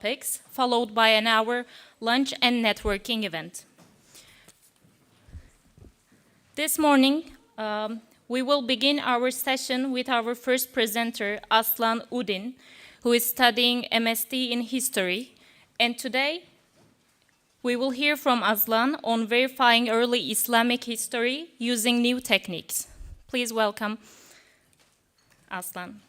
topics, followed by an hour lunch and networking event. This morning, we will begin our session with our first presenter, Aslan Udin, who is studying MSc in History. And today, we will hear from Aslan on verifying early Islamic history using new techniques. Please welcome Aslan.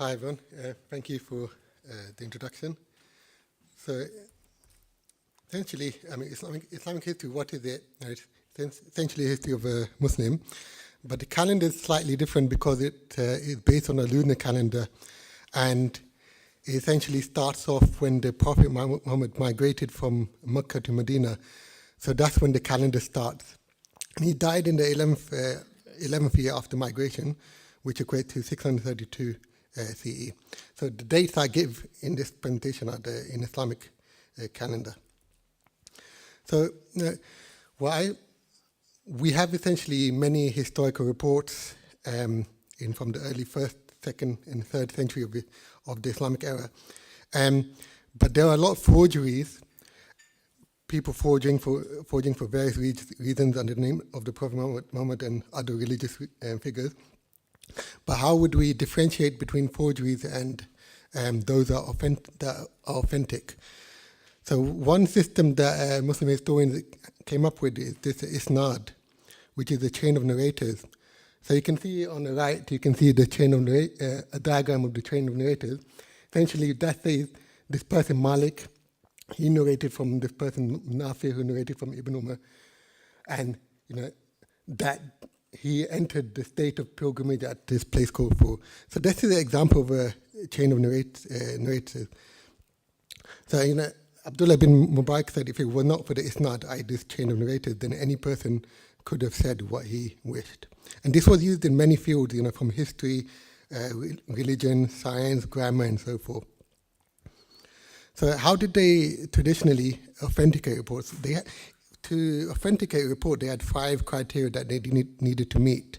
Hi everyone, thank you for the introduction. So essentially, Islamic history, what is it? It's essentially a history of a Muslim, but the calendar is slightly different because it is based on a lunar calendar, and it essentially starts off when the Prophet Muhammad migrated from Mecca to Medina. So that's when the calendar starts. And he died in the 11th year after migration, which equates to 632 CE. So the dates I give in this presentation are in Islamic calendar. So we have essentially many historical reports from the early 1st, 2nd, and 3rd century of the Islamic era. But there are a lot of forgeries, people forging for various reasons under the name of the Prophet Muhammad and other religious figures. But how would we differentiate between forgeries and those that are authentic? So one system that Muslim historians came up with is this isnad, which is a chain of narrators. So you can see on the right, you can see the chain of a diagram of the chain of narrators. Essentially, that says this person Malik, he narrated from this person Nafi, who narrated from Ibn Umar, and that he entered the state of pilgrimage at this place called Fur. So this is an example of a chain of narrators. So Abdullah bin Mubarak said, if it were not for the isnad, this chain of narrators, then any person could have said what he wished. And this was used in many fields, from history, religion, science, grammar, and so forth. So how did they traditionally authenticate reports? To authenticate a report, they had 5 criteria that they needed to meet.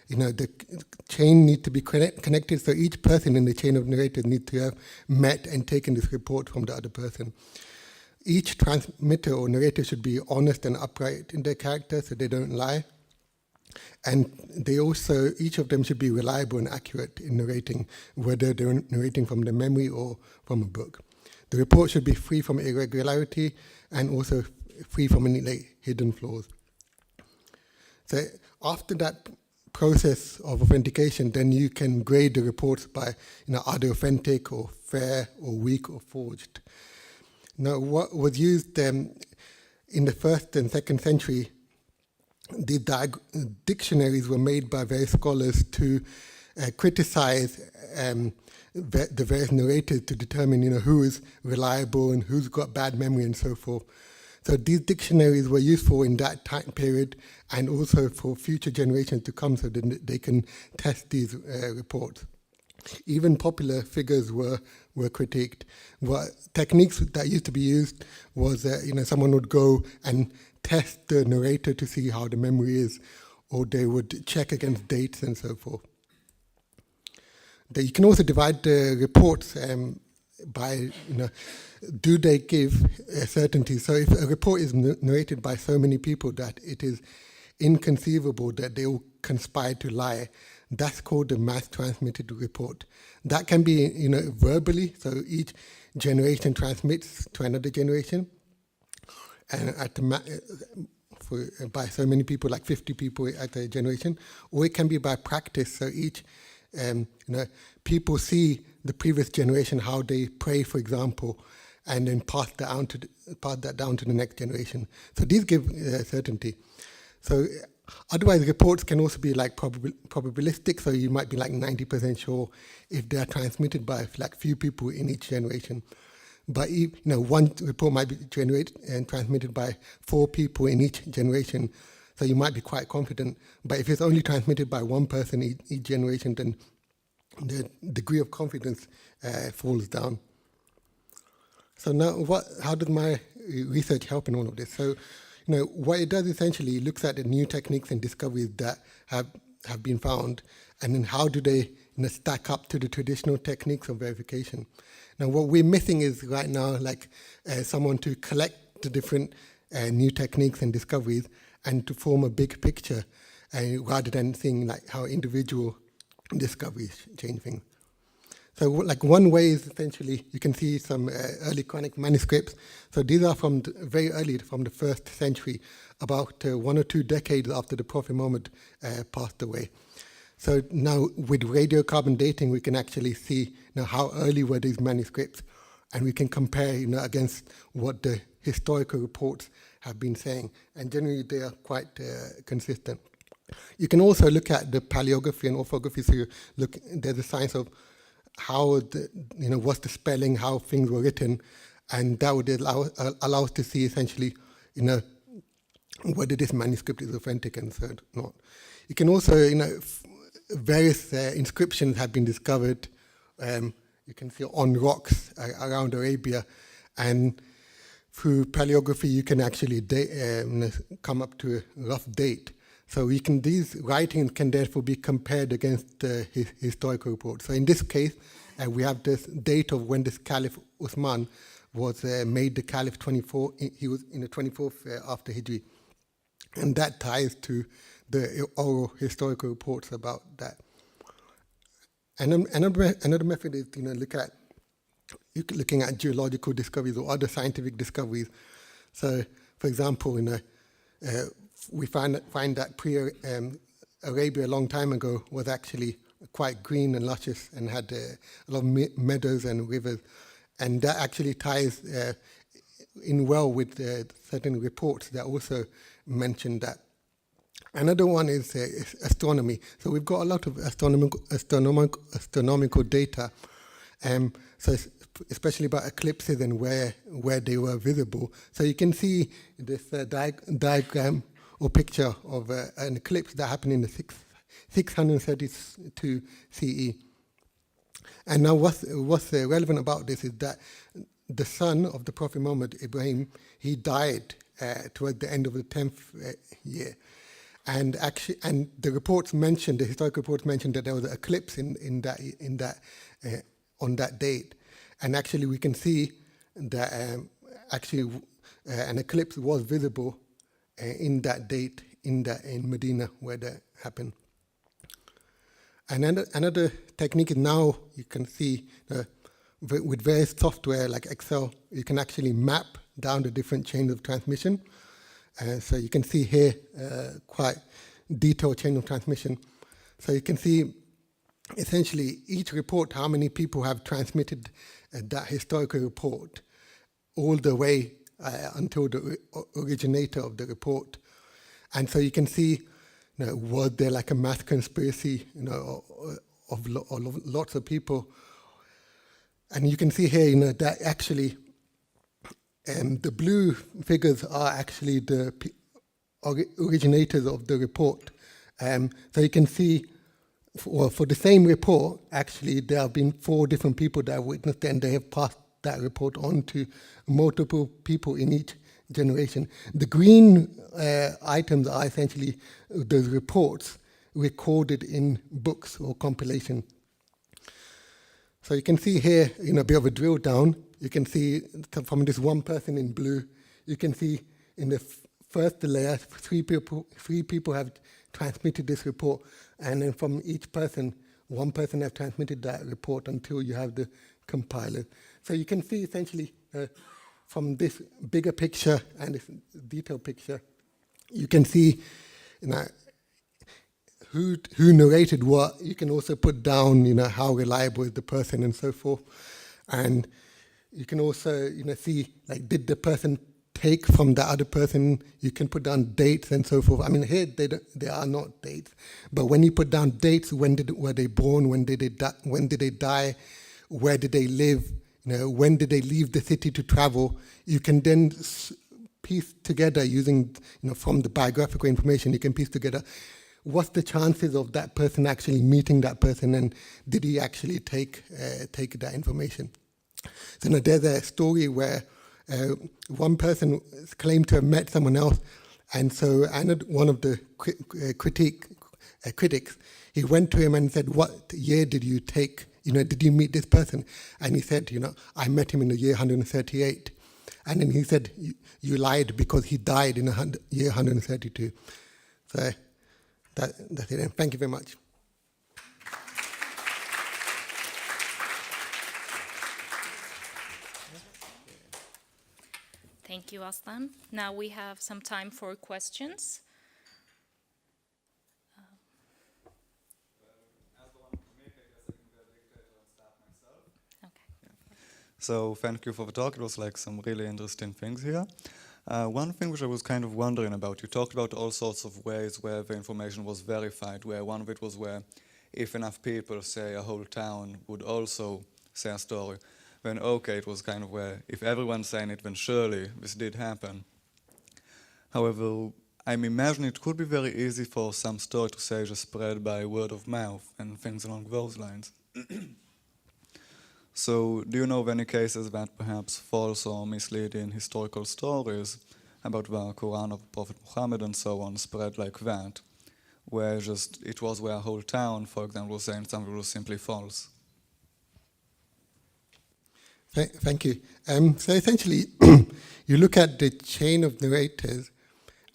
The chain needs to be connected, so each person in the chain of narrators needs to have met and taken this report from the other person. Each transmitter or narrator should be honest and upright in their character, so they don't lie. And each of them should be reliable and accurate in narrating, whether they're narrating from their memory or from a book. The report should be free from irregularity and also free from any hidden flaws. So after that process of authentication, then you can grade the reports by are they authentic or fair or weak or forged. Now, what was used in the 1st and 2nd century, the dictionaries were made by various scholars to criticize the various narrators to determine who is reliable and who's got bad memory and so forth. So these dictionaries were useful in that time period and also for future generations to come so that they can test these reports. Even popular figures were critiqued. What techniques that used to be used was someone would go and test the narrator to see how the memory is, or they would check against dates and so forth. You can also divide the reports by, do they give certainty? So if a report is narrated by so many people that it is inconceivable that they all conspire to lie, that's called a mass transmitted report. That can be, verbally, so each generation transmits to another generation, and by so many people, like 50 people at a generation, or it can be by practice. So each, people see the previous generation, how they pray, for example, and then pass that down to the next generation. So these give certainty. So otherwise, reports can also be like probabilistic. So you might be like 90% sure if they are transmitted by like few people in each generation. But one report might be generated and transmitted by 4 people in each generation. So you might be quite confident. But if it's only transmitted by one person each generation, then the degree of confidence falls down. So now, how does my research help in all of this? So, what it does essentially looks at the new techniques and discoveries that have been found, and then how do they stack up to the traditional techniques of verification. Now, what we're missing is right now, like someone to collect the different new techniques and discoveries and to form a big picture, rather than seeing like how individual discoveries change things. So like one way is essentially, you can see some early Quranic manuscripts. So these are from very early, from the 1st century, about 1 or 2 decades after the Prophet Muhammad passed away. So now with radiocarbon dating, we can actually see how early were these manuscripts, and we can compare against what the historical reports have been saying. And generally they are quite consistent. You can also look at the paleography and orthography. So there's a science of how what's the spelling, how things were written, and that would allow us to see essentially, whether this manuscript is authentic and so not. You can also, various inscriptions have been discovered. You can see on rocks around Arabia, and through paleography you can actually come up to a rough date. So these writings can therefore be compared against historical reports. So in this case, we have this date of when this Caliph Uthman was made the Caliph 24. He was in the 24th after Hijri, and that ties to the oral historical reports about that. And another method is looking at geological discoveries or other scientific discoveries. So, for example, we find that Arabia a long time ago was actually quite green and luscious and had a lot of meadows and rivers, and that actually ties in well with certain reports that also mention that. Another one is astronomy. So we've got a lot of astronomical data, so especially about eclipses and where they were visible. So you can see this diagram or picture of an eclipse that happened in the 632 CE. And now what's relevant about this is that the son of the Prophet Muhammad, Ibrahim, he died towards the end of the 10th year. And the reports mentioned, the historical reports mentioned that there was an eclipse on that date. And actually we can see that an eclipse was visible in that date in Medina where that happened. And another technique is now you can see with various software like Excel, you can actually map down the different chains of transmission. So you can see here quite detailed chain of transmission. So you can see essentially each report, how many people have transmitted that historical report all the way until the originator of the report. And so you can see, was there like a mass conspiracy, of lots of people. And you can see here, that actually the blue figures are actually the originators of the report. So you can see, for the same report, actually, there have been 4 different people that have witnessed it, and they have passed that report on to multiple people in each generation. The green items are essentially those reports recorded in books or compilation. So you can see here, a bit of a drill down. You can see from this one person in blue, you can see in the first layer, 3 people have transmitted this report, and then from each person, 1 person have transmitted that report until you have the compiler. So you can see essentially from this bigger picture and this detailed picture, you can see who narrated what. You can also put down how reliable is the person and so forth, and you can also see like did the person take from the other person. You can put down dates and so forth. I mean here they are not dates, but when you put down dates, were they born, when did they die, where did they live, when did they leave the city to travel, you can then piece together using from the biographical information. You can piece together what's the chances of that person actually meeting that person, and did he actually take that information. So there's a story where one person claimed to have met someone else, and so one of the critics, he went to him and said, "What year did you take? Did you meet this person?" And he said, "I met him in the year 138." And then he said, "You lied because he died in the year 132." So that's it. And thank you very much. Thank you, Aslan. Now we have some time for questions. So thank you for the talk. It was like some really interesting things here. One thing which I was kind of wondering about, you talked about all sorts of ways where the information was verified, where one of it was where if enough people, say a whole town, would also say a story, then okay, it was kind of where if everyone's saying it, then surely this did happen. However, I'm imagining it could be very easy for some story to say just spread by word of mouth and things along those lines. So, do you know of any cases that perhaps false or misleading historical stories about the Quran of Prophet Muhammad and so on spread like that, where just it was where a whole town, for example, was saying something was simply false? Thank you. So essentially, you look at the chain of narrators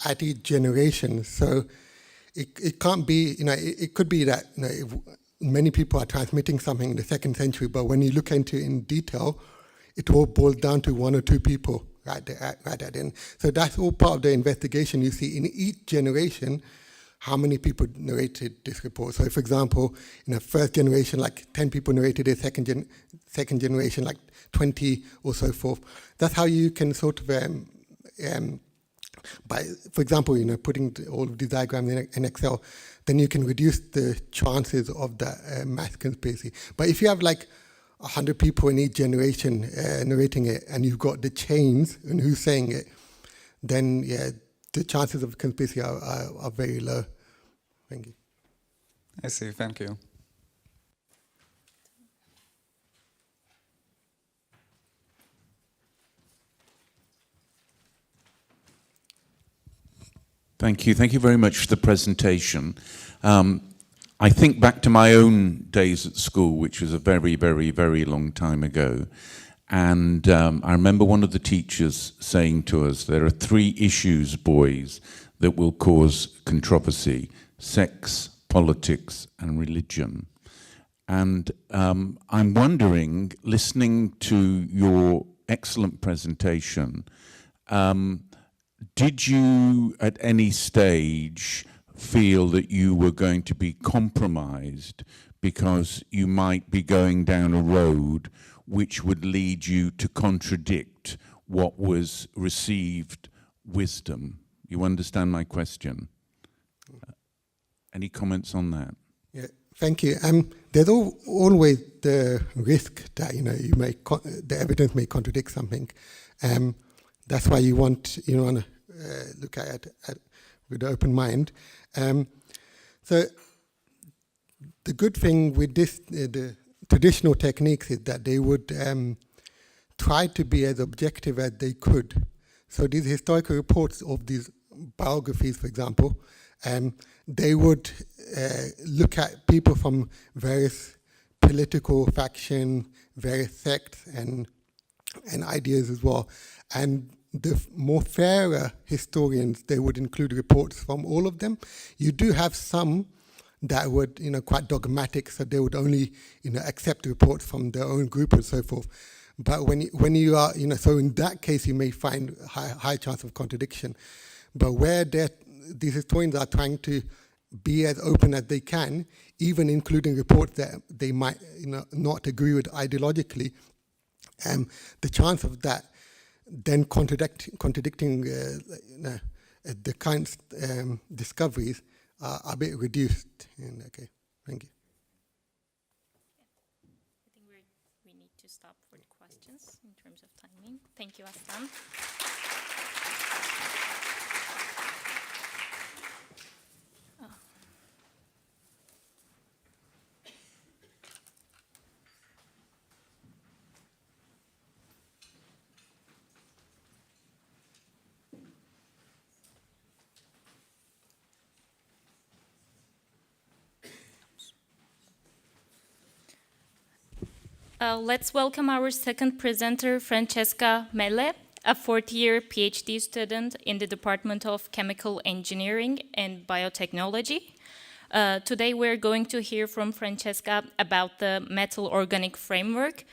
at each generation. So it can't be, it could be that if many people are transmitting something in the 2nd century, but when you look into it in detail, it all boils down to one or two people right at the end. So that's all part of the investigation. You see in each generation how many people narrated this report. So, for example, in the first generation, like 10 people narrated it, second generation, like 20 or so forth. That's how you can sort of, by, for example, putting all of these diagrams in Excel, then you can reduce the chances of that mass conspiracy. But if you have like 100 people in each generation narrating it, and you've got the chains and who's saying it, then yeah, the chances of conspiracy are very low. Thank you. I see, thank you. Thank you. Thank you very much for the presentation. I think back to my own days at school, which was a very, very, very long time ago. And I remember one of the teachers saying to us, there are 3 issues, boys, that will cause controversy: sex, politics, and religion. And I'm wondering, listening to your excellent presentation, did you at any stage feel that you were going to be compromised because you might be going down a road which would lead you to contradict what was received wisdom? You understand my question? Any comments on that? Yeah, thank you. There's always the risk that you may the evidence may contradict something. That's why you want to look at it with an open mind. So the good thing with this, the traditional techniques, is that they would try to be as objective as they could. So these historical reports of these biographies, for example, they would look at people from various political factions, various sects, and ideas as well. And the more fairer historians, they would include reports from all of them. You do have some that would, quite dogmatic, so they would only, accept reports from their own group and so forth. But when you are, so in that case, you may find high chance of contradiction. But where these historians are trying to be as open as they can, even including reports that they might, not agree with ideologically, the chance of that then contradicting the kind discoveries are a bit reduced. Okay, thank you. I think we need to stop for the questions in terms of timing. Thank you, Aslan. Let's welcome our second presenter, Francesca Melle, a fourth-year PhD student in the Department of Chemical Engineering and Biotechnology. Today we're going to hear from Francesca about the metal-organic framework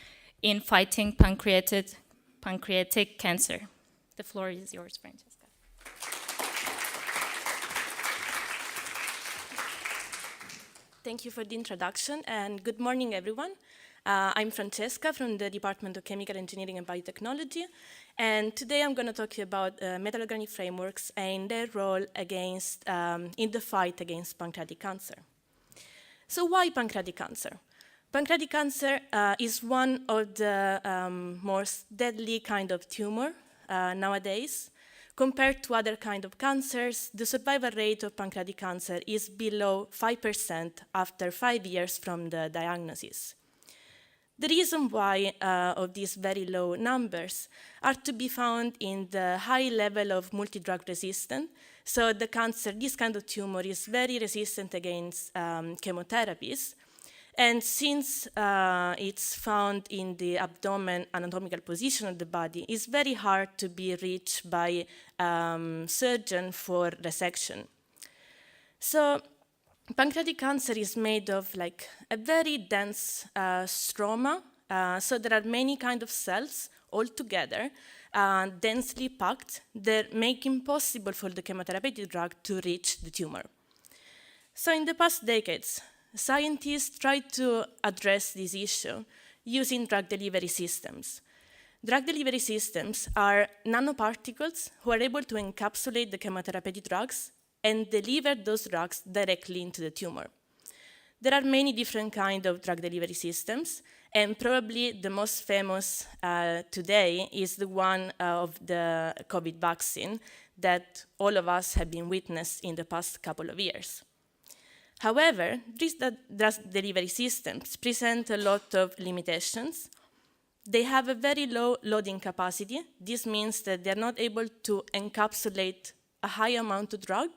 in fighting pancreatic cancer. The floor is yours, Francesca. Thank you for the introduction, and good morning, everyone. I'm Francesca from the Department of Chemical Engineering and Biotechnology, and today I'm going to talk to you about metal-organic frameworks and their role in the fight against pancreatic cancer. So why pancreatic cancer? Pancreatic cancer is one of the most deadly kind of tumor nowadays. Compared to other kind of cancers, the survival rate of pancreatic cancer is below 5% after 5 years from the diagnosis. The reason why of these very low numbers are to be found in the high level of multi-drug resistance. So this kind of tumor is very resistant against chemotherapies. And since it's found in the abdomen anatomical position of the body, it's very hard to be reached by surgeon for resection. So pancreatic cancer is made of like a very dense stroma. So there are many kind of cells all together, densely packed, that make impossible for the chemotherapeutic drug to reach the tumor. So in the past decades, scientists tried to address this issue using drug delivery systems. Drug delivery systems are nanoparticles who are able to encapsulate the chemotherapeutic drugs and deliver those drugs directly into the tumor. There are many different kinds of drug delivery systems, and probably the most famous today is the one of the COVID vaccine that all of us have been witnessed in the past couple of years. However, these drug delivery systems present a lot of limitations. They have a very low loading capacity. This means that they're not able to encapsulate a high amount of drug.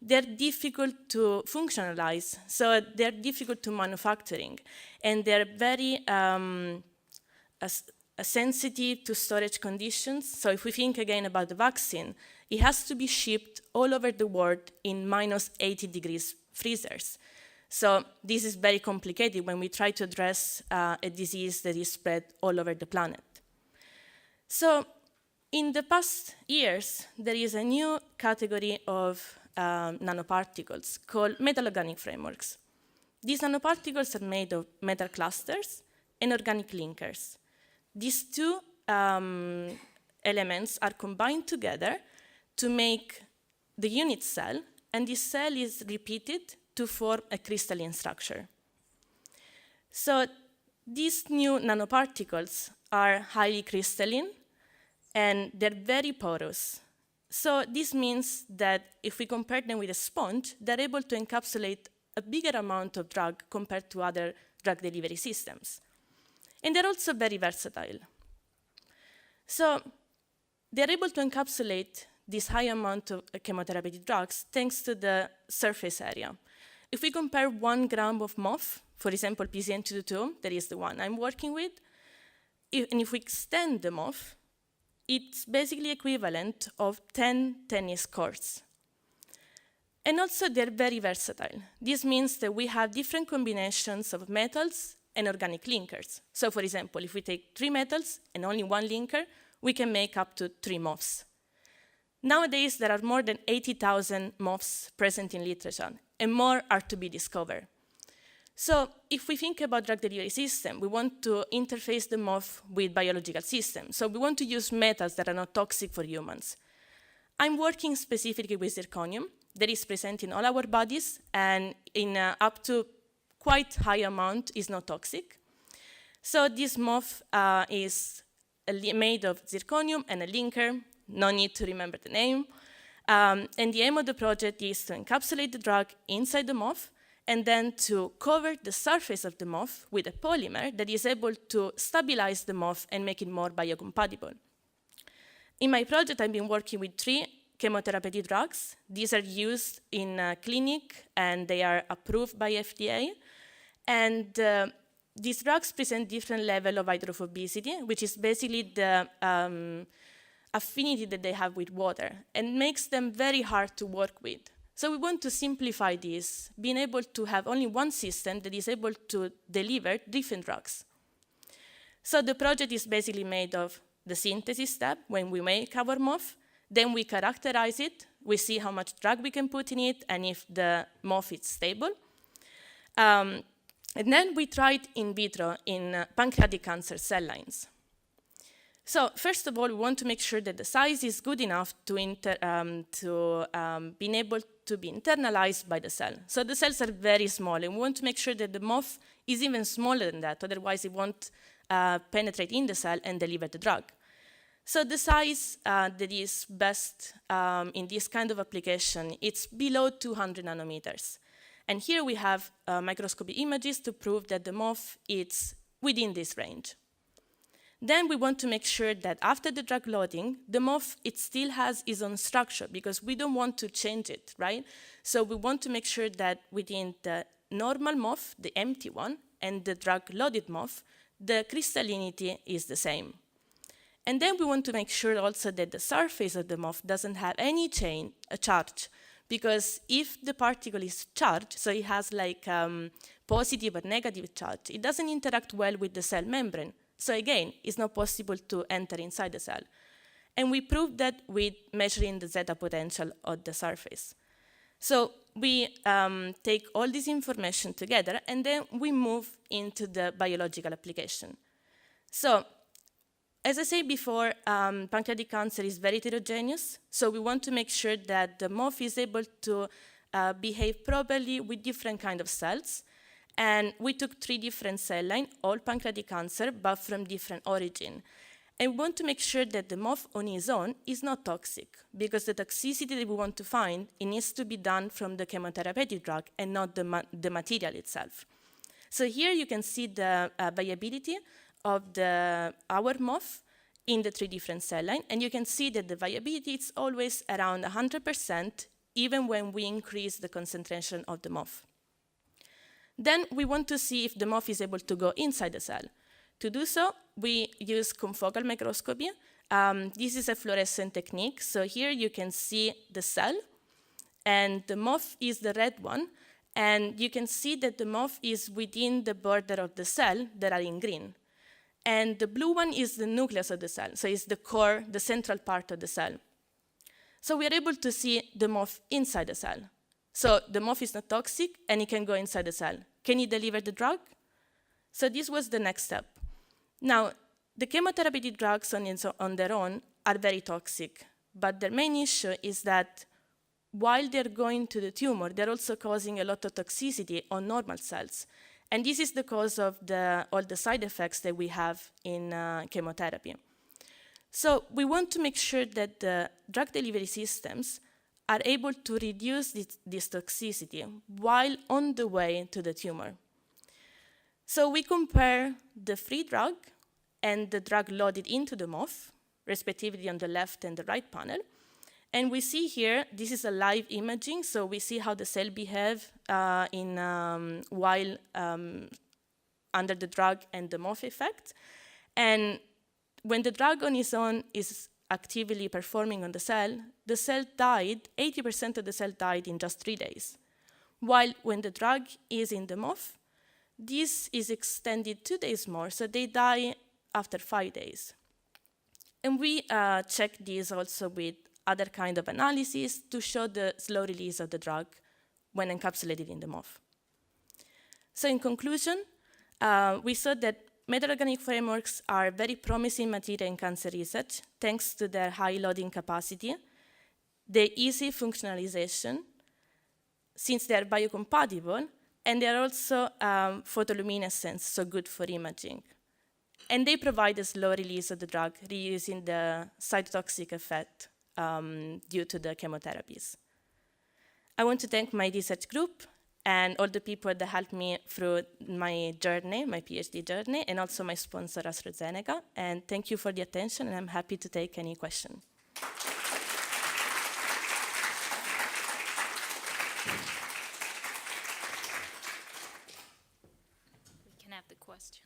They're difficult to functionalize, so they're difficult to manufacturing, and they're very sensitive to storage conditions. So if we think again about the vaccine, it has to be shipped all over the world in minus 80 degrees freezers. So this is very complicated when we try to address a disease that is spread all over the planet. So in the past years, there is a new category of nanoparticles called metal-organic frameworks. These nanoparticles are made of metal clusters and organic linkers. These two elements are combined together to make the unit cell, and this cell is repeated to form a crystalline structure. So these new nanoparticles are highly crystalline, and they're very porous. So this means that if we compare them with a sponge, they're able to encapsulate a bigger amount of drug compared to other drug delivery systems. And they're also very versatile. So they're able to encapsulate this high amount of chemotherapeutic drugs thanks to the surface area. If we compare 1 gram of MOF, for example, PCN222, that is the one I'm working with, and if we extend the MOF, it's basically equivalent of 10 tennis courts. And also, they're very versatile. This means that we have different combinations of metals and organic linkers. So for example, if we take 3 metals and only 1 linker, we can make up to 3 MOFs. Nowadays, there are more than 80,000 MOFs present in literature, and more are to be discovered. So if we think about drug delivery system, we want to interface the MOF with biological systems. So we want to use metals that are not toxic for humans. I'm working specifically with zirconium that is present in all our bodies, and in up to quite high amount is not toxic. So this MOF is made of zirconium and a linker. No need to remember the name. And the aim of the project is to encapsulate the drug inside the MOF and then to cover the surface of the MOF with a polymer that is able to stabilize the MOF and make it more biocompatible. In my project, I've been working with 3 chemotherapeutic drugs. These are used in clinic and they are approved by FDA. And these drugs present different level of hydrophobicity, which is basically the affinity that they have with water, and makes them very hard to work with. So we want to simplify this, being able to have only one system that is able to deliver different drugs. So the project is basically made of the synthesis step, when we make our MOF, then we characterize it, we see how much drug we can put in it, and if the MOF is stable. And then we tried in vitro in pancreatic cancer cell lines. So first of all, we want to make sure that the size is good enough to be able to be internalized by the cell. So the cells are very small, and we want to make sure that the MOF is even smaller than that, otherwise it won't penetrate in the cell and deliver the drug. So the size that is best in this kind of application, it's below 200 nanometers. And here we have microscopy images to prove that the MOF is within this range. Then we want to make sure that after the drug loading, the MOF, it still has its own structure, because we don't want to change it, right? So we want to make sure that within the normal MOF, the empty one, and the drug-loaded MOF, the crystallinity is the same. And then we want to make sure also that the surface of the MOF doesn't have any charge, because if the particle is charged, so it has like positive or negative charge, it doesn't interact well with the cell membrane. So again, it's not possible to enter inside the cell. And we proved that with measuring the zeta potential of the surface. So we take all this information together, and then we move into the biological application. So, as I said before, pancreatic cancer is very heterogeneous, so we want to make sure that the MOF is able to behave properly with different kinds of cells. And we took 3 different cell lines, all pancreatic cancer, but from different origin. And we want to make sure that the MOF on its own is not toxic, because the toxicity that we want to find, it needs to be done from the chemotherapeutic drug and not the material itself. So here you can see the viability of our MOF in the 3 different cell lines, and you can see that the viability is always around 100%, even when we increase the concentration of the MOF. Then we want to see if the MOF is able to go inside the cell. To do so, we use confocal microscopy. This is a fluorescent technique. So here you can see the cell, and the MOF is the red one. And you can see that the MOF is within the border of the cell that are in green. And the blue one is the nucleus of the cell. So it's the core, the central part of the cell. So we are able to see the MOF inside the cell. So the MOF is not toxic, and it can go inside the cell. Can it deliver the drug? So this was the next step. Now, the chemotherapeutic drugs on their own are very toxic, but their main issue is that while they're going to the tumor, they're also causing a lot of toxicity on normal cells. And this is the cause of all the side effects that we have in chemotherapy. So we want to make sure that the drug delivery systems are able to reduce this toxicity while on the way to the tumor. So we compare the free drug and the drug loaded into the MOF, respectively on the left and the right panel. And we see here, this is a live imaging, so we see how the cell behave while under the drug and the MOF effect. And when the drug on its own is actively performing on the cell died, 80% of the cell died in just 3 days. While when the drug is in the MOF, this is extended 2 days more, so they die after 5 days. And we check this also with other kind of analysis to show the slow release of the drug when encapsulated in the MOF. So in conclusion, we saw that metal organic frameworks are very promising material in cancer research, thanks to their high loading capacity, their easy functionalization, since they are biocompatible, and they are also photoluminescent, so good for imaging. And they provide a slow release of the drug, reducing the cytotoxic effect due to the chemotherapies. I want to thank my research group and all the people that helped me through my journey, my PhD journey, and also my sponsor, AstraZeneca. And thank you for the attention, and I'm happy to take any question. We can have the question.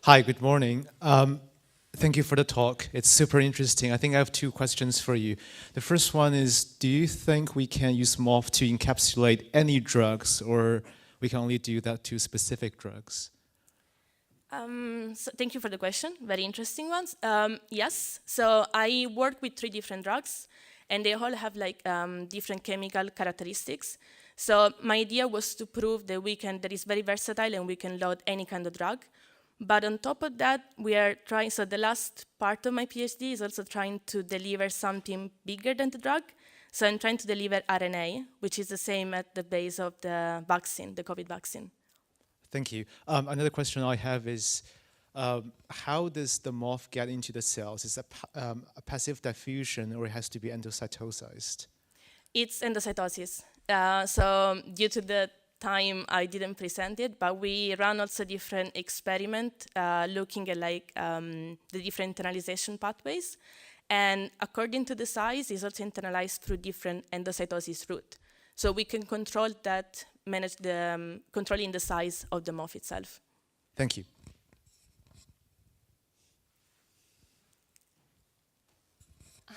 Hi, good morning. Thank you for the talk. It's super interesting. I think I have two questions for you. The first one is, do you think we can use MOF to encapsulate any drugs, or we can only do that to specific drugs? So thank you for the question. Very interesting ones. Yes. So I work with 3 different drugs, and they all have like different chemical characteristics. So my idea was to prove that that is very versatile and we can load any kind of drug. But on top of that, we are trying. So the last part of my PhD is also trying to deliver something bigger than the drug. So I'm trying to deliver RNA, which is the same at the base of the vaccine, the COVID vaccine. Thank you. Another question I have is, how does the MOF get into the cells? Is it a passive diffusion, or it has to be endocytosized? It's endocytosis. So due to the time, I didn't present it, but we ran also different experiment looking at like the different internalization pathways. And according to the size, it's also internalized through different endocytosis route. So we can control that, manage the controlling the size of the MOF itself. Thank you.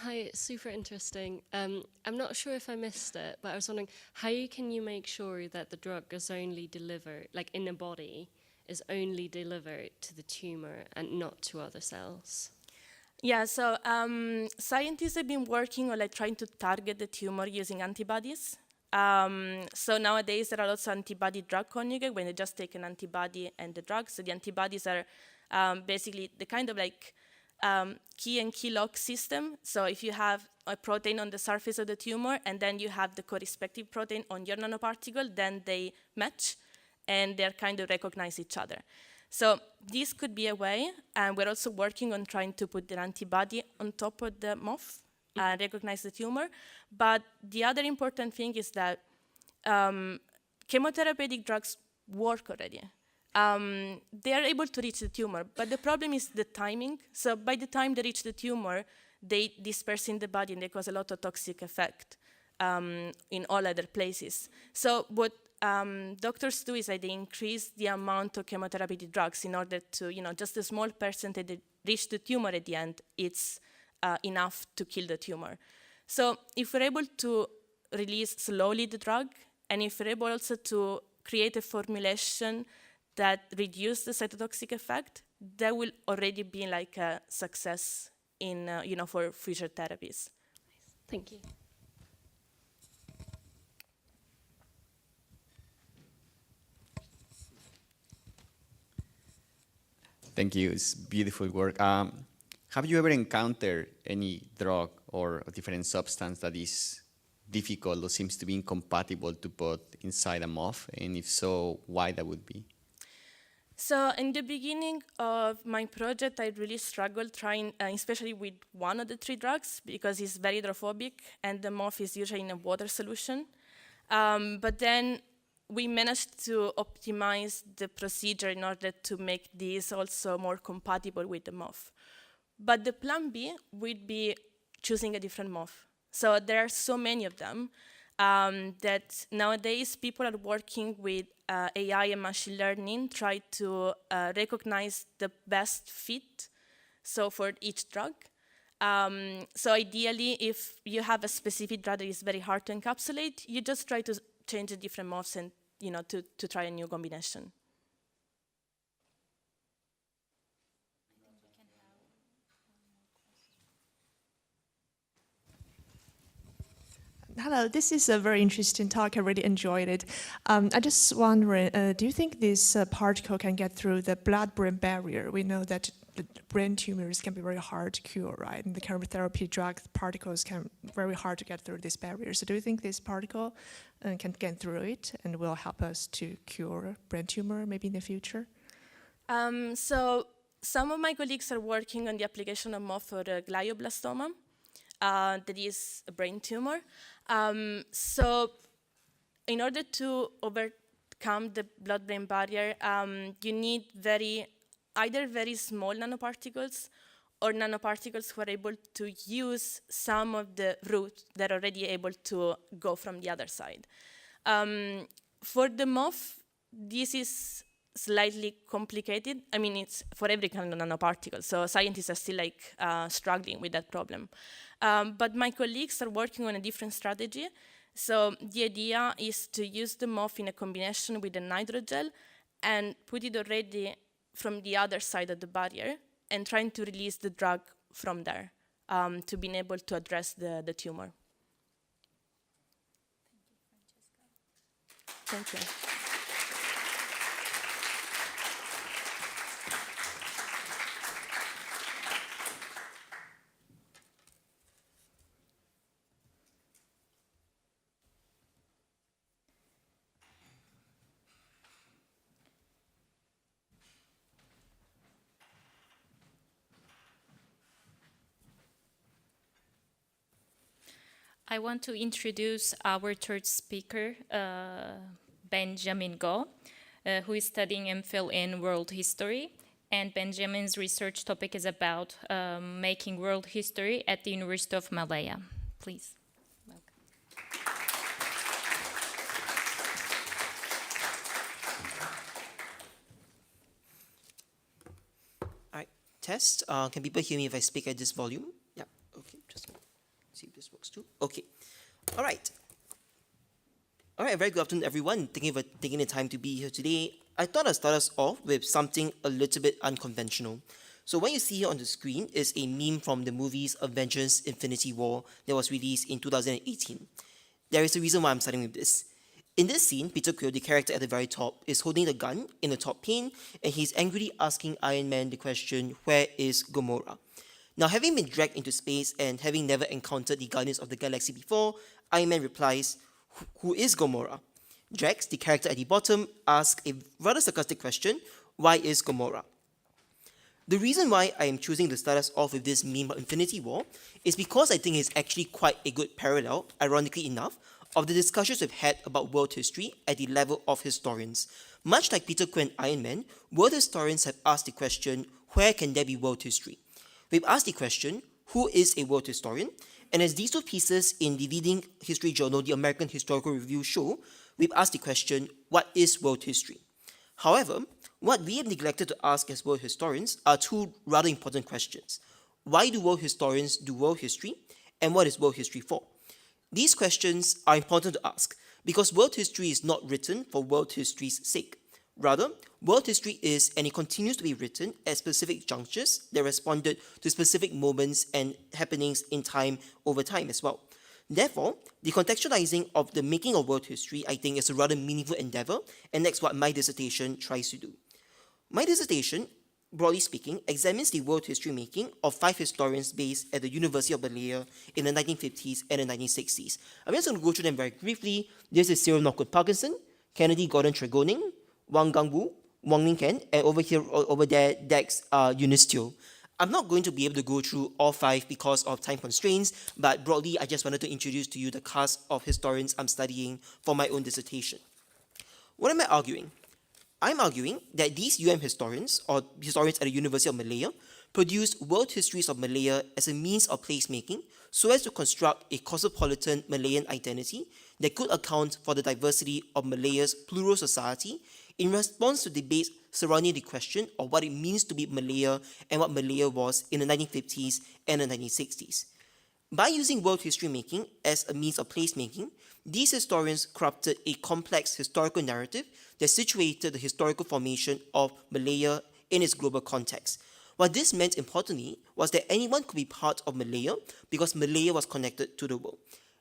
Hi, it's super interesting. I'm not sure if I missed it, but I was wondering, how can you make sure that the drug is only delivered, like in the body, is only delivered to the tumor and not to other cells? Yeah, so scientists have been working on like trying to target the tumor using antibodies. So nowadays there are lots of antibody drug conjugate when they just take an antibody and the drug. So the antibodies are basically the kind of like key and key lock system. So if you have a protein on the surface of the tumor and then you have the correspective protein on your nanoparticle, then they match and they kind of recognize each other. So this could be a way, and we're also working on trying to put the antibody on top of the MOF and recognize the tumor. But the other important thing is that chemotherapeutic drugs work already. They are able to reach the tumor, but the problem is the timing. So by the time they reach the tumor, they disperse in the body and they cause a lot of toxic effect in all other places. So what doctors do is that they increase the amount of chemotherapeutic drugs in order to, just a small percentage that reach the tumor at the end, it's enough to kill the tumor. So if we're able to release slowly the drug, and if we're able also to create a formulation that reduces the cytotoxic effect, that will already be like a success in, for future therapies. Thank you. Thank you. It's beautiful work. Have you ever encountered any drug or a different substance that is difficult or seems to be incompatible to put inside a MOF? And if so, why that would be? So in the beginning of my project, I really struggled trying, especially with one of the 3 drugs, because it's very hydrophobic and the MOF is usually in a water solution. But then we managed to optimize the procedure in order to make this also more compatible with the MOF. But the plan B would be choosing a different MOF. So there are so many of them that nowadays people are working with AI and machine learning, try to recognize the best fit, so for each drug. So ideally, if you have a specific drug that is very hard to encapsulate, you just try to change the different MOFs and to try a new combination. Hello, this is a very interesting talk. I really enjoyed it. I just wondering, do you think this particle can get through the blood-brain barrier? We know that the brain tumors can be very hard to cure, right? And the chemotherapy drug particles can very hard to get through this barrier. So do you think this particle can get through it and will help us to cure brain tumor maybe in the future? So some of my colleagues are working on the application of MOF for glioblastoma. That is a brain tumor. So in order to overcome the blood-brain barrier, you need either very small nanoparticles or nanoparticles who are able to use some of the routes that are already able to go from the other side. For the MOF, this is slightly complicated. I mean, it's for every kind of nanoparticle, so scientists are still like struggling with that problem. But my colleagues are working on a different strategy. So the idea is to use the MOF in a combination with a hydrogel and put it already from the other side of the barrier and trying to release the drug from there to be able to address the tumor. Thank you. I want to introduce our third speaker, Benjamin Go, who is studying MPhil in world history. And Benjamin's research topic is about making world history at the University of Malaya. Please. Welcome. All right, test. Can people hear me if I speak at this volume? Yeah, okay, just see if this works too. Okay, all right. All right, very good afternoon, everyone. Thank you for taking the time to be here today. I thought I'd start us off with something a little bit unconventional. So what you see here on the screen is a meme from the movies Avengers Infinity War that was released in 2018. There is a reason why I'm starting with this. In this scene, Peter Quill, the character at the very top, is holding the gun in the top pane, and he's angrily asking Iron Man the question, where is Gamora? Now, having been dragged into space and having never encountered the Guardians of the Galaxy before, Iron Man replies, who is Gamora? Drax, the character at the bottom, asks a rather sarcastic question, why is Gamora? The reason why I am choosing to start us off with this meme of Infinity War is because I think it's actually quite a good parallel, ironically enough, of the discussions we've had about world history at the level of historians. Much like Peter Quill and Iron Man, world historians have asked the question, where can there be world history? We've asked the question, who is a world historian? And as these two pieces in the leading history journal, the American Historical Review, show, we've asked the question, what is world history? However, what we have neglected to ask as world historians are two rather important questions. Why do world historians do world history? And what is world history for? These questions are important to ask because world history is not written for world history's sake. Rather, world history is, and it continues to be written at specific junctures that responded to specific moments and happenings in time over time as well. Therefore, the contextualizing of the making of world history, I think, is a rather meaningful endeavor, and that's what my dissertation tries to do. My dissertation, broadly speaking, examines the world history making of 5 historians based at the University of Malaya in the 1950s and the 1960s. I'm just going to go through them very briefly. This is Cyril Knockwood Parkinson, Kennedy Gordon Tregoning, Wang Gangwu, Wang Lingken, and over there, Dax Eunice Teo. I'm not going to be able to go through all 5 because of time constraints, but broadly, I just wanted to introduce to you the cast of historians I'm studying for my own dissertation. What am I arguing? I'm arguing that these historians, or historians at the University of Malaya, produced world histories of Malaya as a means of placemaking so as to construct a cosmopolitan Malayan identity that could account for the diversity of Malaya's plural society in response to debates surrounding the question of what it means to be Malaya and what Malaya was in the 1950s and the 1960s. By using world history making as a means of placemaking, these historians crafted a complex historical narrative that situated the historical formation of Malaya in its global context. What this meant, importantly, was that anyone could be part of Malaya because Malaya was connected to the world.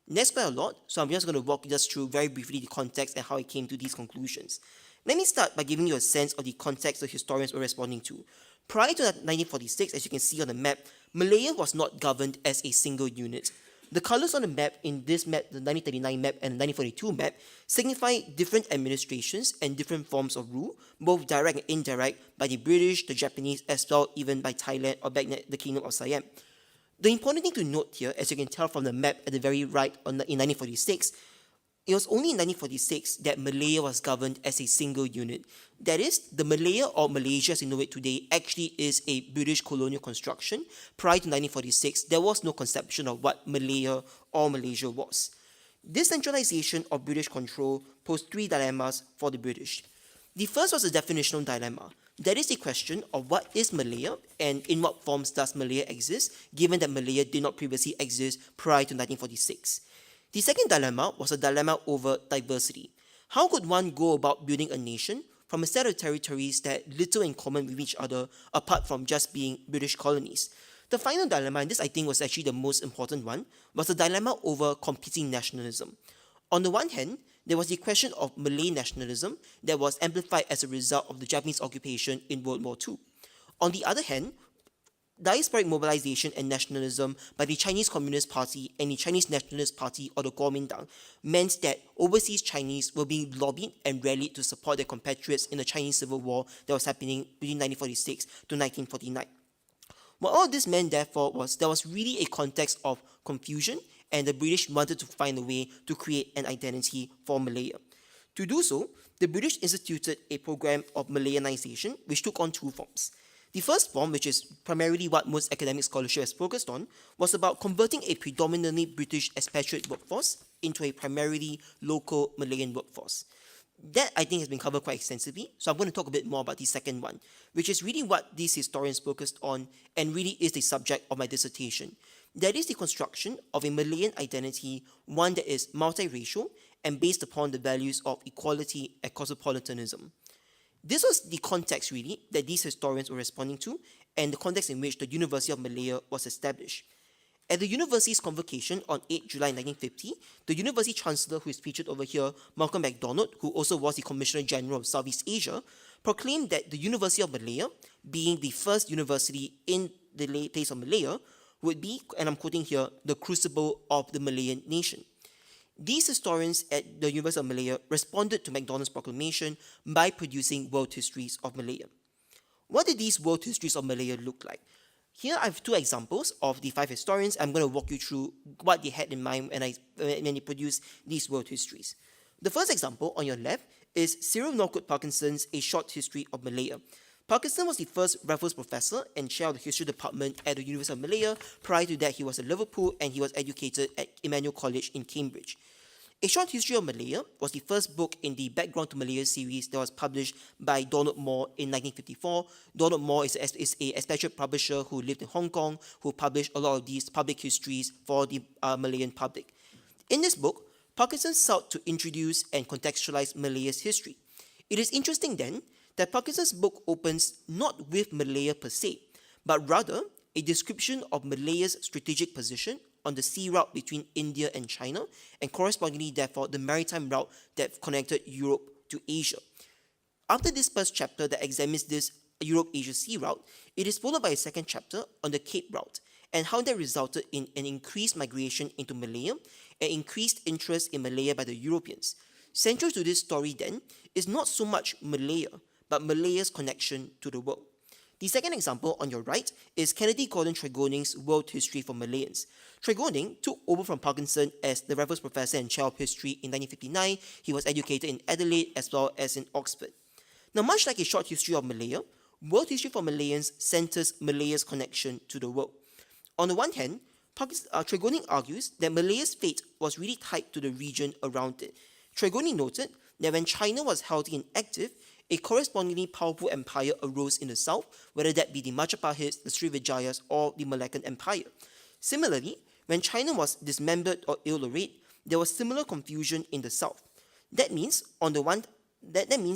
That's quite a lot, so I'm just going to walk just through very briefly the context and how I came to these conclusions. Let me start by giving you a sense of the context the historians were responding to. Prior to 1946, as you can see on the map, Malaya was not governed as a single unit. The colors on the map in this map, the 1939 map and the 1942 map, signify different administrations and different forms of rule, both direct and indirect, by the British, the Japanese, as well even by Thailand or back the Kingdom of Siam. The important thing to note here, as you can tell from the map at the very right in 1946, it was only in 1946 that Malaya was governed as a single unit. That is, the Malaya or Malaysia as you know it today actually is a British colonial construction. Prior to 1946, there was no conception of what Malaya or Malaysia was. This centralization of British control posed 3 dilemmas for the British. The first was a definitional dilemma. That is the question of what is Malaya and in what forms does Malaya exist, given that Malaya did not previously exist prior to 1946. The second dilemma was a dilemma over diversity. How could one go about building a nation from a set of territories that had little in common with each other apart from just being British colonies? The final dilemma, and this I think was actually the most important one, was the dilemma over competing nationalism. On the one hand, there was the question of Malay nationalism that was amplified as a result of the Japanese occupation in World War II. On the other hand, diasporic mobilization and nationalism by the Chinese Communist Party and the Chinese Nationalist Party, or the Kuomintang, meant that overseas Chinese were being lobbied and rallied to support their compatriots in the Chinese Civil War that was happening between 1946 to 1949. What all this meant, therefore, was there was really a context of confusion, and the British wanted to find a way to create an identity for Malaya. To do so, the British instituted a program of Malayanization, which took on two forms. The first form, which is primarily what most academic scholarship has focused on, was about converting a predominantly British expatriate workforce into a primarily local Malayan workforce. That, I think, has been covered quite extensively, so I'm going to talk a bit more about the second one, which is really what these historians focused on and really is the subject of my dissertation. That is the construction of a Malayan identity, one that is multiracial and based upon the values of equality and cosmopolitanism. This was the context, really, that these historians were responding to, and the context in which the University of Malaya was established. At the university's convocation on 8 July 1950, the university chancellor, who is featured over here, Malcolm MacDonald, who also was the Commissioner General of Southeast Asia, proclaimed that the University of Malaya, being the first university in the place of Malaya, would be, and I'm quoting here, the crucible of the Malayan nation. These historians at the University of Malaya responded to MacDonald's proclamation by producing world histories of Malaya. What did these world histories of Malaya look like? Here I have two examples of the five historians. I'm going to walk you through what they had in mind when they produced these world histories. The first example on your left is Cyril Norwood Parkinson's A Short History of Malaya. Parkinson was the first Raffles professor and chair of the history department at the University of Malaya. Prior to that, he was at Liverpool and he was educated at Emmanuel College in Cambridge. A Short History of Malaya was the first book in the Background to Malaya series that was published by Donald Moore in 1954. Donald Moore is a expatriate publisher who lived in Hong Kong, who published a lot of these public histories for the Malayan public. In this book, Parkinson sought to introduce and contextualize Malaya's history. It is interesting then that Parkinson's book opens not with Malaya per se, but rather a description of Malaya's strategic position on the sea route between India and China, and correspondingly, therefore, the maritime route that connected Europe to Asia. After this first chapter that examines this Europe-Asia sea route, it is followed by a second chapter on the Cape route, and how that resulted in an increased migration into Malaya and increased interest in Malaya by the Europeans. Central to this story, then, is not so much Malaya, but Malaya's connection to the world. The second example on your right is Kennedy Gordon Tregoning's World History for Malayans. Tregoning took over from Parkinson as the Raffles Professor and Chair of History in 1959. He was educated in Adelaide as well as in Oxford. Now, much like A Short History of Malaya, World History for Malayans centers Malaya's connection to the world. On the one hand, Tregoning argues that Malaya's fate was really tied to the region around it. Tregoning noted that when China was healthy and active, a correspondingly powerful empire arose in the south, whether that be the Majapahids, the Srivijayas, or the Malaccan Empire. Similarly, when China was dismembered or ill-arrayed, there was similar confusion in the south. That means,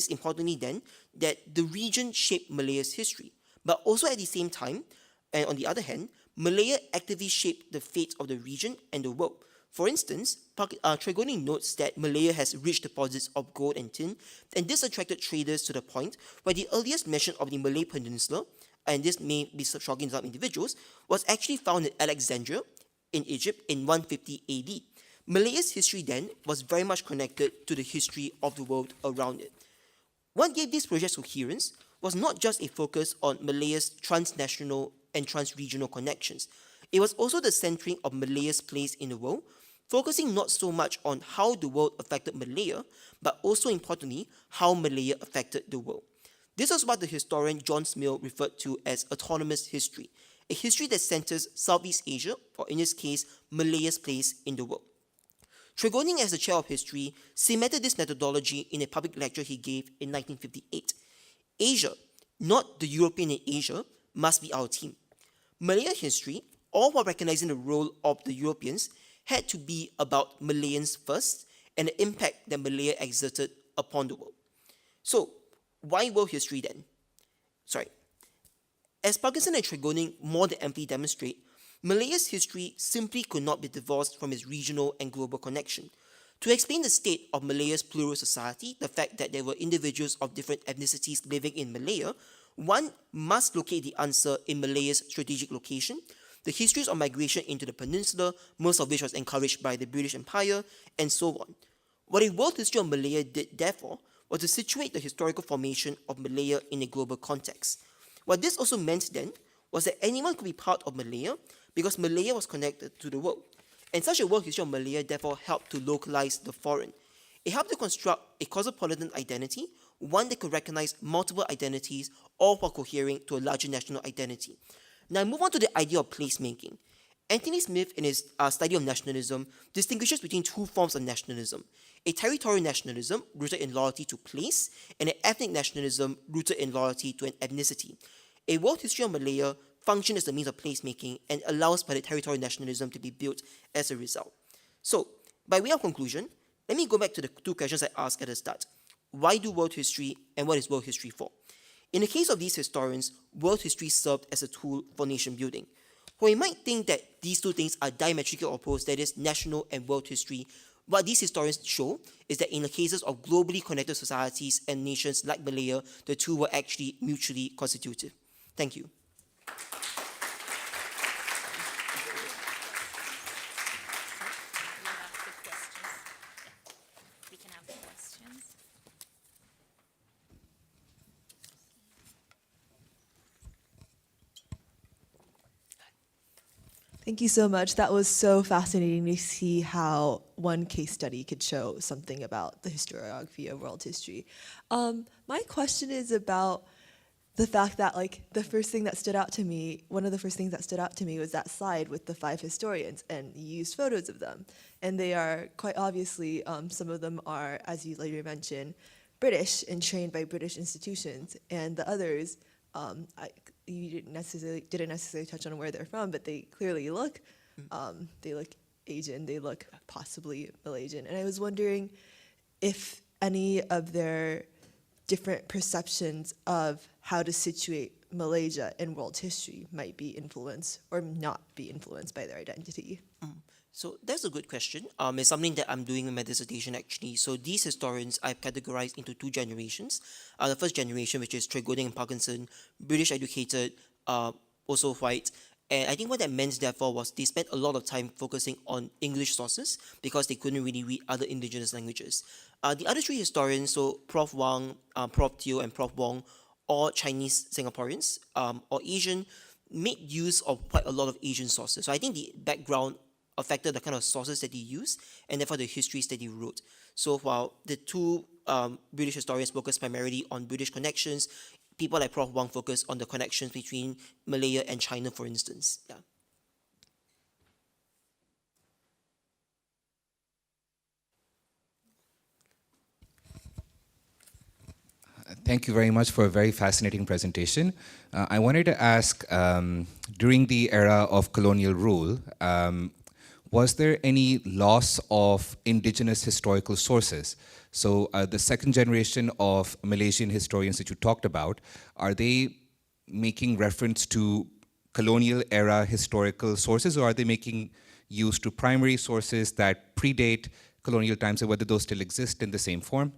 importantly then, that the region shaped Malaya's history, but also at the same time, and on the other hand, Malaya actively shaped the fate of the region and the world. For instance, Tregoning notes that Malaya has rich deposits of gold and tin, and this attracted traders to the point where the earliest mention of the Malay Peninsula, and this may be shocking to some individuals, was actually found in Alexandria in Egypt in 150 AD. Malaya's history then was very much connected to the history of the world around it. What gave these projects coherence was not just a focus on Malaya's transnational and transregional connections. It was also the centering of Malaya's place in the world, focusing not so much on how the world affected Malaya, but also importantly, how Malaya affected the world. This was what the historian John Smill referred to as autonomous history, a history that centers Southeast Asia, or in this case, Malaya's place in the world. Tregoning, as the chair of history, cemented this methodology in a public lecture he gave in 1958. Asia, not the European in Asia, must be our team. Malayan history, all while recognizing the role of the Europeans, had to be about Malayans first and the impact that Malaya exerted upon the world. So, why world history then? As Parkinson and Tregoning more than amply demonstrate, Malaya's history simply could not be divorced from its regional and global connection. To explain the state of Malaya's plural society, the fact that there were individuals of different ethnicities living in Malaya, one must locate the answer in Malaya's strategic location, the histories of migration into the peninsula, most of which was encouraged by the British Empire, and so on. What a world history of Malaya did, therefore, was to situate the historical formation of Malaya in a global context. What this also meant then was that anyone could be part of Malaya because Malaya was connected to the world. And such a world history of Malaya therefore helped to localize the foreign. It helped to construct a cosmopolitan identity, one that could recognize multiple identities, all while cohering to a larger national identity. Now I move on to the idea of placemaking. Anthony Smith, in his study of nationalism, distinguishes between two forms of nationalism: a territorial nationalism rooted in loyalty to place, and an ethnic nationalism rooted in loyalty to an ethnicity. A world history of Malaya functions as a means of placemaking and allows for the territorial nationalism to be built as a result. So, by way of conclusion, let me go back to the two questions I asked at the start. Why do world history, and what is world history for? In the case of these historians, world history served as a tool for nation building. While you might think that these two things are diametrically opposed, that is, national and world history, what these historians show is that in the cases of globally connected societies and nations like Malaya, the two were actually mutually constitutive. Thank you. Thank you so much. That was so fascinating to see how one case study could show something about the historiography of world history. My question is about the fact that, like, the first thing that stood out to me, one of the first things that stood out to me was that slide with the 5 historians, and you used photos of them. And they are quite obviously, some of them are, as you later mentioned, British and trained by British institutions, and the others, you didn't necessarily touch on where they're from, but they clearly look Asian, they look possibly Malaysian. And I was wondering if any of their different perceptions of how to situate Malaysia in world history might be influenced or not be influenced by their identity. So that's a good question. It's something that I'm doing in my dissertation actually. So these historians I've categorized into 2 generations. The first generation, which is Tregoning and Parkinson, British educated, also white. And I think what that meant therefore was they spent a lot of time focusing on English sources because they couldn't really read other indigenous languages. The other 3 historians, so Prof. Wang, Prof. Teo, and Prof. Wong, all Chinese Singaporeans or Asian, made use of quite a lot of Asian sources. So I think the background affected the kind of sources that he used and therefore the histories that he wrote. So while the 2 British historians focused primarily on British connections, people like Prof. Wang focused on the connections between Malaya and China, for instance. Yeah. Thank you very much for a very fascinating presentation. I wanted to ask, during the era of colonial rule, was there any loss of indigenous historical sources? So the second generation of Malaysian historians that you talked about, are they making reference to colonial era historical sources, or are they making use to primary sources that predate colonial times, and whether those still exist in the same form?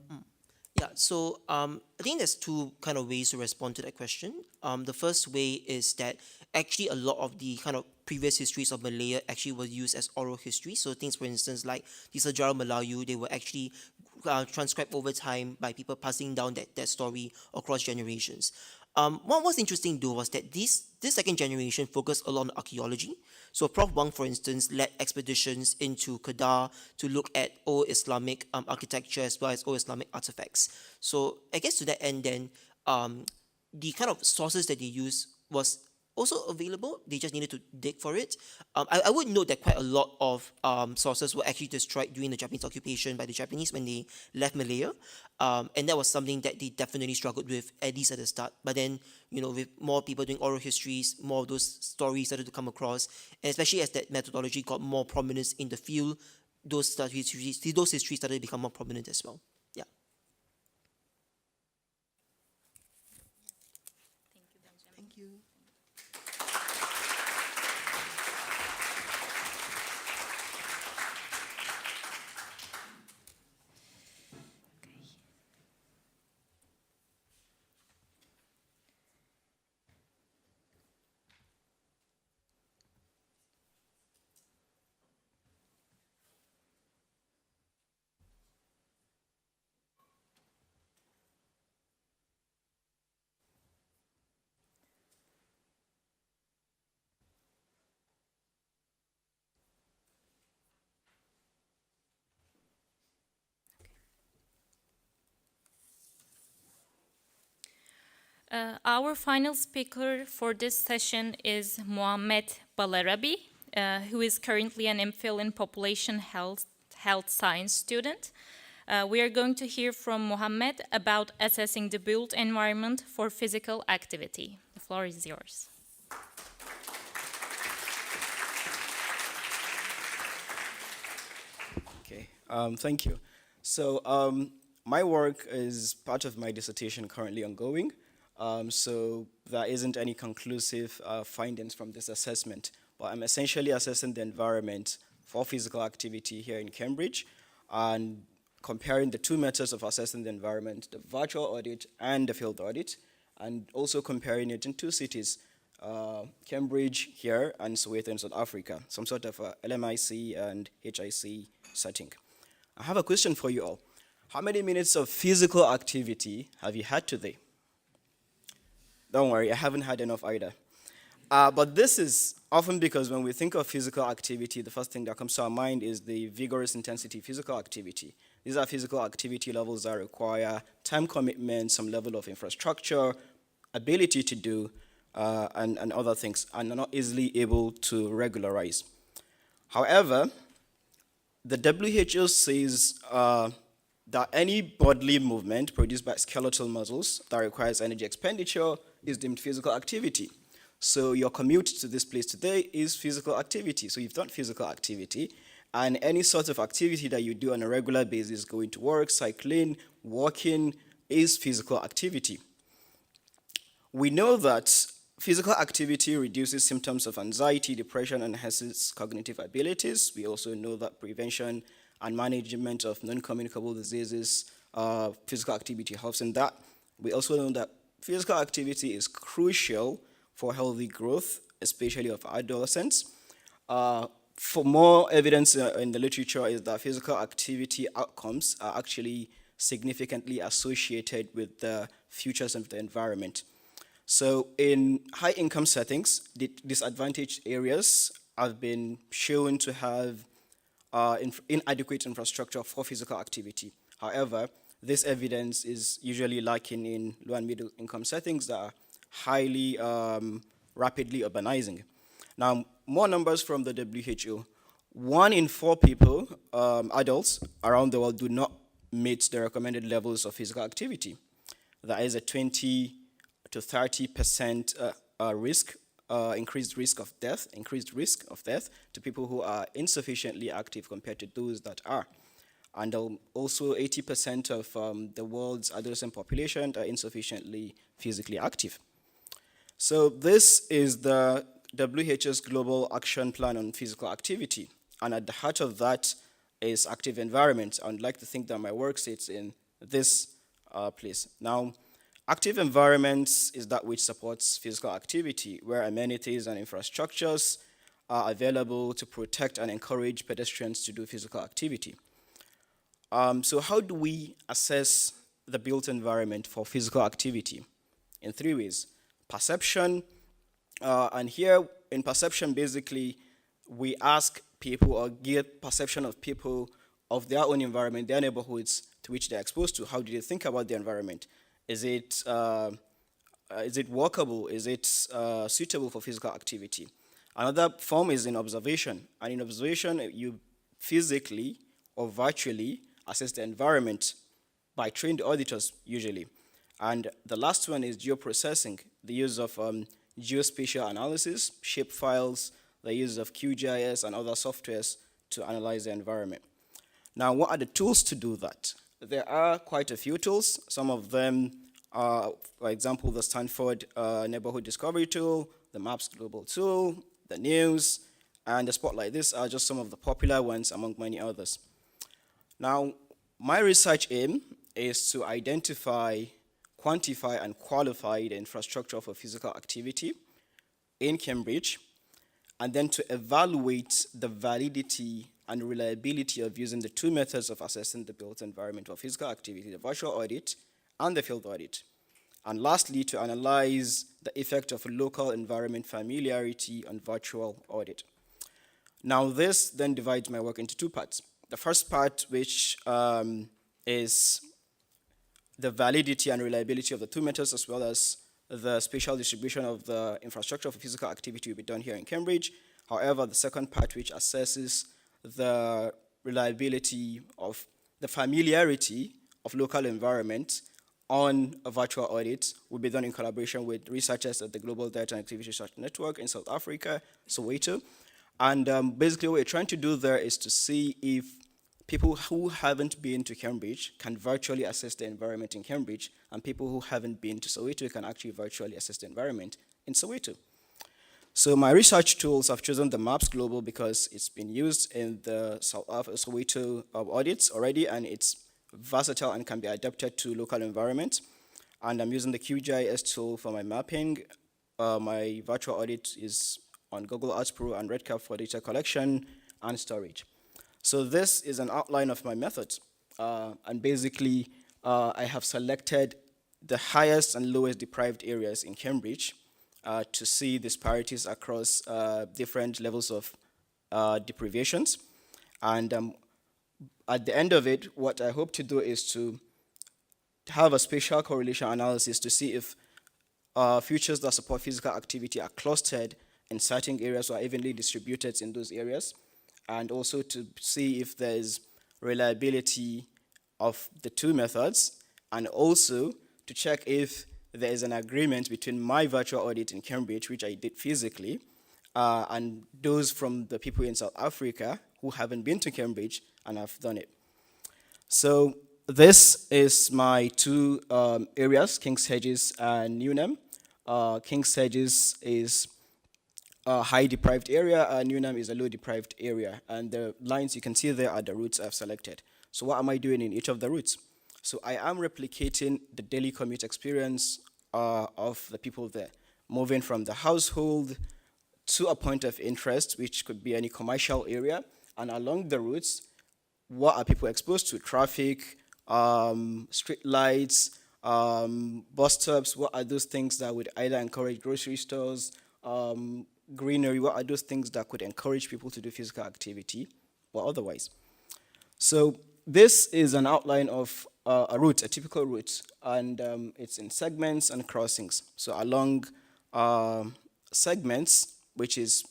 Yeah, so I think there's 2 kind of ways to respond to that question. The first way is that actually a lot of the kind of previous histories of Malaya actually were used as oral history. So things, for instance, like the Sejarah Melayu, they were actually transcribed over time by people passing down that story across generations. What was interesting though was that this second generation focused a lot on archaeology. So Prof. Wang, for instance, led expeditions into Kedah to look at old Islamic architecture as well as old Islamic artifacts. So I guess to that end then, the kind of sources that they used was also available. They just needed to dig for it. I would note that quite a lot of sources were actually destroyed during the Japanese occupation by the Japanese when they left Malaya. And that was something that they definitely struggled with, at least at the start. But then, with more people doing oral histories, more of those stories started to come across. And especially as that methodology got more prominence in the field, those histories started to become more prominent as well. Yeah. Thank you. Our final speaker for this session is Mohamed Balarabi, who is currently an MPhil in Population Health Science student. We are going to hear from Mohamed about assessing the built environment for physical activity. The floor is yours. Okay, thank you. So my work is part of my dissertation currently ongoing. So there isn't any conclusive findings from this assessment, but I'm essentially assessing the environment for physical activity here in Cambridge and comparing the two methods of assessing the environment, the virtual audit and the field audit, and also comparing it in two cities, Cambridge here and Soweto in South Africa, some sort of LMIC and HIC setting. I have a question for you all. How many minutes of physical activity have you had today? Don't worry, I haven't had enough either. But this is often because when we think of physical activity, the first thing that comes to our mind is the vigorous intensity physical activity. These are physical activity levels that require time commitment, some level of infrastructure, ability to do, and other things, and are not easily able to regularize. However, the WHO says that any bodily movement produced by skeletal muscles that requires energy expenditure is deemed physical activity. So your commute to this place today is physical activity. So you've done physical activity, and any sort of activity that you do on a regular basis, going to work, cycling, walking, is physical activity. We know that physical activity reduces symptoms of anxiety, depression, and enhances cognitive abilities. We also know that prevention and management of non-communicable diseases, physical activity helps in that. We also know that physical activity is crucial for healthy growth, especially of adolescents. For more evidence in the literature is that physical activity outcomes are actually significantly associated with the futures of the environment. So in high-income settings, the disadvantaged areas have been shown to have inadequate infrastructure for physical activity. However, this evidence is usually lacking in low and middle income settings that are highly rapidly urbanizing. Now, more numbers from the WHO. 1 in 4 people, adults around the world, do not meet the recommended levels of physical activity. There is a 20 to 30% increased risk of death to people who are insufficiently active compared to those that are. And also 80% of the world's adolescent population are insufficiently physically active. So this is the WHO's Global Action Plan on Physical Activity. And at the heart of that is active environment. I would like to think that my work sits in this place. Now, active environments is that which supports physical activity, where amenities and infrastructures are available to protect and encourage pedestrians to do physical activity. So how do we assess the built environment for physical activity? In 3 ways. Perception, and here in perception, basically, we ask people or get perception of people of their own environment, their neighborhoods to which they're exposed to. How do they think about the environment? Is it is it walkable? Is it suitable for physical activity? Another form is in observation. And in observation, you physically or virtually assess the environment by trained auditors usually. And the last one is geoprocessing, the use of geospatial analysis, shapefiles, the use of QGIS and other softwares to analyze the environment. Now, what are the tools to do that? There are quite a few tools. Some of them are, for example, the Stanford Neighborhood Discovery Tool, the Maps Global Tool, the News, and the Spotlight. These are just some of the popular ones among many others. Now, my research aim is to identify, quantify, and qualify the infrastructure for physical activity in Cambridge, and then to evaluate the validity and reliability of using the two methods of assessing the built environment for physical activity, the virtual audit and the field audit. And lastly, to analyze the effect of local environment familiarity on virtual audit. Now, this then divides my work into two parts. The first part, which is the validity and reliability of the two methods, as well as the spatial distribution of the infrastructure for physical activity, will be done here in Cambridge. However, the second part, which assesses the reliability of the familiarity of local environment on a virtual audit, will be done in collaboration with researchers at the Global Data and Activity Research Network in South Africa, Soweto. And basically what we're trying to do there is to see if people who haven't been to Cambridge can virtually assess the environment in Cambridge, and people who haven't been to Soweto can actually virtually assess the environment in Soweto. So my research tools, I've chosen the Maps Global because it's been used in the Soweto audits already, and it's versatile and can be adapted to local environments. And I'm using the QGIS tool for my mapping. My virtual audit is on Google Earth Pro and RedCap for data collection and storage. So this is an outline of my methods. And basically, I have selected the highest and lowest deprived areas in Cambridge to see disparities across different levels of deprivations. And at the end of it, what I hope to do is to have a spatial correlation analysis to see if features that support physical activity are clustered in certain areas or evenly distributed in those areas, and also to see if there's reliability of the two methods, and also to check if there is an agreement between my virtual audit in Cambridge, which I did physically, and those from the people in South Africa who haven't been to Cambridge and have done it. So this is my two areas, King's Hedges and Newnham. King's Hedges is a high deprived area, and Newnham is a low deprived area. And the lines you can see there are the routes I've selected. So what am I doing in each of the routes? So I am replicating the daily commute experience of the people there, moving from the household to a point of interest, which could be any commercial area, and along the routes, what are people exposed to? Traffic, street lights, bus stops. What are those things that would either encourage grocery stores, greenery? What are those things that could encourage people to do physical activity or otherwise? So this is an outline of a route, a typical route, and it's in segments and crossings. So along segments, which is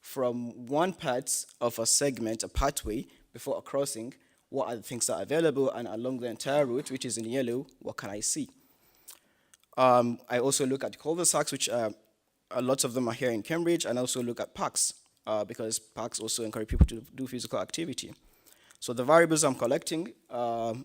from one part of a segment, a pathway, before a crossing, what are the things that are available, and along the entire route, which is in yellow, what can I see? I also look at cul-de-sacs, which a lot of them are here in Cambridge, and also look at parks, because parks also encourage people to do physical activity. So the variables I'm collecting, the